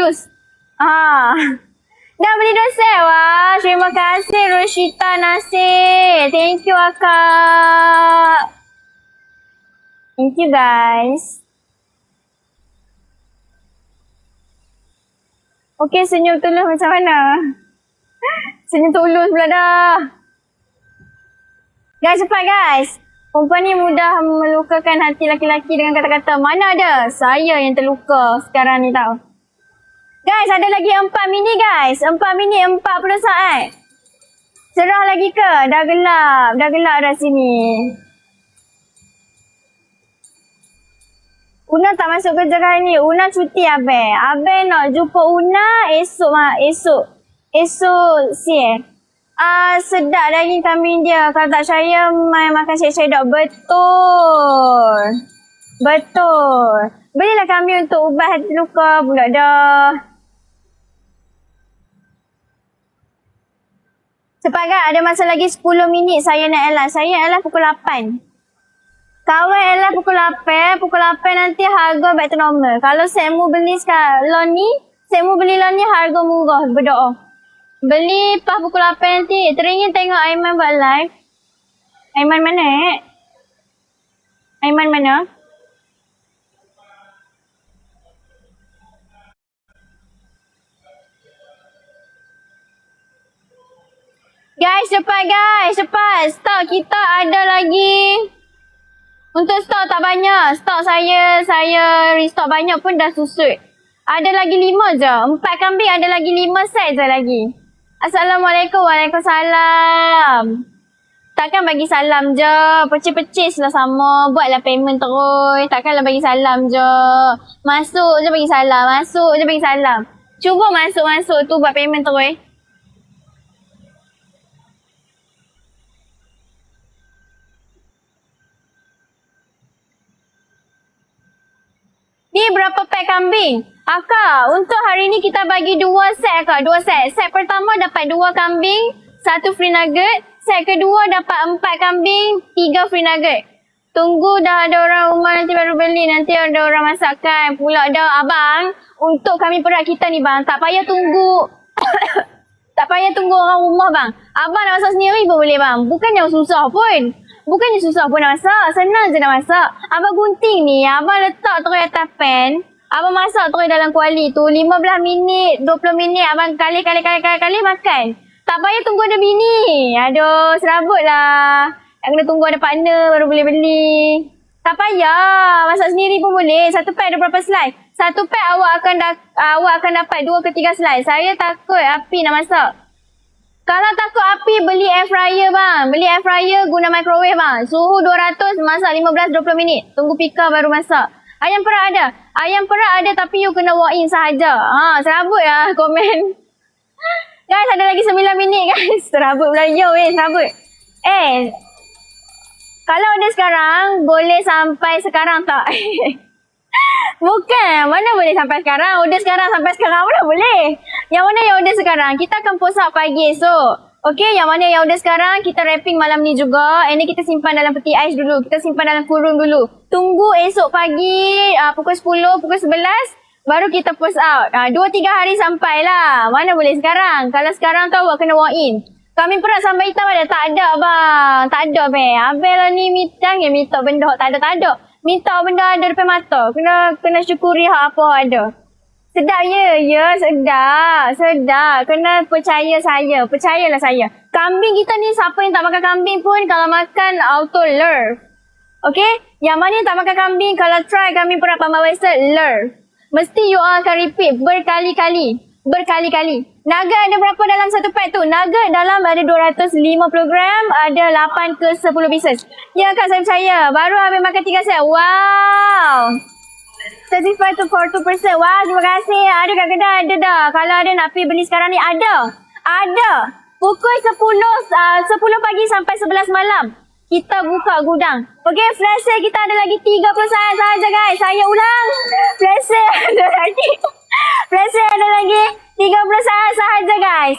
tulus. Dah beli 2 set. Wah, terima kasih Roshita Nasir. Thank you akak. Thank you guys. Okay, senyum tulus macam mana? Senyum tulus pula dah. Guys, cepat guys. Perempuan ni mudah melukakan hati laki-laki dengan kata-kata. Mana ada? Saya yang terluka sekarang ni tau. Guys, ada lagi 4 mini guys. 4 mini 40 saat. Cerah lagi ke? Dah gelap. Dah gelap dah sini. Una tak masuk kerja hari ni. Una cuti Abel. Abel nak jumpa Una esok sedap daging kambing dia. Kalau tak percaya, main makan syedok. Betul. Betul. Belilah kambing untuk ubat hati luka pula dah. Cepat kan? Ada masa lagi 10 minit saya nak Ella. Saya Ella pukul 8. Kawan Ella pukul 8. Pukul 8 nanti harga back to normal. Kalau setmu beli sekarang loan ni, setmu beli loan ni harga murah. Berdoa. Beli pas pukul 8 nanti. Teringin tengok Aiman buat live. Aiman mana Aiman mana? Guys, cepat guys. Cepat. Stok kita ada lagi. Untuk stok tak banyak. Stok saya restock banyak pun dah susut. Ada lagi 5 je. 4 kambing ada lagi 5 set je lagi. Assalamualaikum. Waalaikumsalam. Takkan bagi salam je. Percis-percis lah sama. Buatlah payment terus. Takkanlah bagi salam je. Masuk je bagi salam. Masuk je bagi salam. Cuba masuk-masuk tu buat payment terus. Ni berapa pack kambing? Akak, untuk hari ni kita bagi 2 set akak. 2 set. Set pertama dapat 2 kambing, 1 free nugget. Set kedua dapat 4 kambing, 3 free nugget. Tunggu dah ada orang rumah nanti baru beli. Nanti ada orang masakkan pula dah. Abang, untuk kami perak kita ni bang, tak payah tunggu. Tak payah tunggu orang rumah bang. Abang nak masak sendiri pun boleh bang. Bukannya susah pun. Bukannya susah pun nak masak. Senang je nak masak. Abang gunting ni. Abang letak terus atas pan. Abang masak terus dalam kuali tu. 15 minit, 20 minit. Abang kali makan. Tak payah tunggu ada bini. Aduh, serabut lah. Nak kena tunggu ada partner baru boleh beli. Tak payah. Masak sendiri pun boleh. 1 pack ada berapa slice? 1 pack awak akan dapat 2 ke 3 slice. Saya takut api nak masak. Kalau takut api, beli air fryer bang. Beli air fryer guna microwave bang. Suhu 200, masak 15-20 minit. Tunggu pika baru masak. Ayam perak ada. Ayam perak ada tapi you kena walk in sahaja. Serabut lah komen. Guys, ada lagi 9 minit guys. Serabut pula. Yo serabut. Kalau order sekarang, boleh sampai sekarang tak? Bukan. Mana boleh sampai sekarang? Order sekarang sampai sekarang mana boleh? Yang mana yang order sekarang? Kita akan post up pagi esok. Okay, yang mana yang order sekarang, kita wrapping malam ni juga. Ini kita simpan dalam peti ais dulu. Kita simpan dalam kurung dulu. Tunggu esok pagi, pukul 10, pukul 11. Baru kita post out. 2-3 hari sampai lah. Mana boleh sekarang? Kalau sekarang tu awak kena walk in. Kami perak sambal hitam ada? Tak ada bang. Tak ada bang. Abel lah ni jangan minta benda tak ada. Minta benda ada depan mata. Kena syukuri apa ada. Sedap ya, sedap. Kena percaya saya. Percayalah saya. Kambing kita ni, siapa yang tak makan kambing pun, kalau makan auto love. Okay? Yang mana yang tak makan kambing, kalau try kambing perak Pambar Western, love. Mesti you all akan repeat berkali-kali. Nugget ada berapa dalam 1 pack tu? Nugget dalam ada 250 gram, ada 8 ke 10 pieces. Ya kak, saya percaya. Baru habis makan 3 set. Wow! 35 to 42%. Wah, terima kasih. Ada kat kedai, ada dah. Kalau ada nak pergi beli sekarang ni, ada. Pukul 10 pagi sampai 11 malam. Kita buka gudang. Okay, flash sale kita ada lagi 30 saat sahaja guys. Saya ulang. Flash sale ada lagi 30 saat sahaja guys.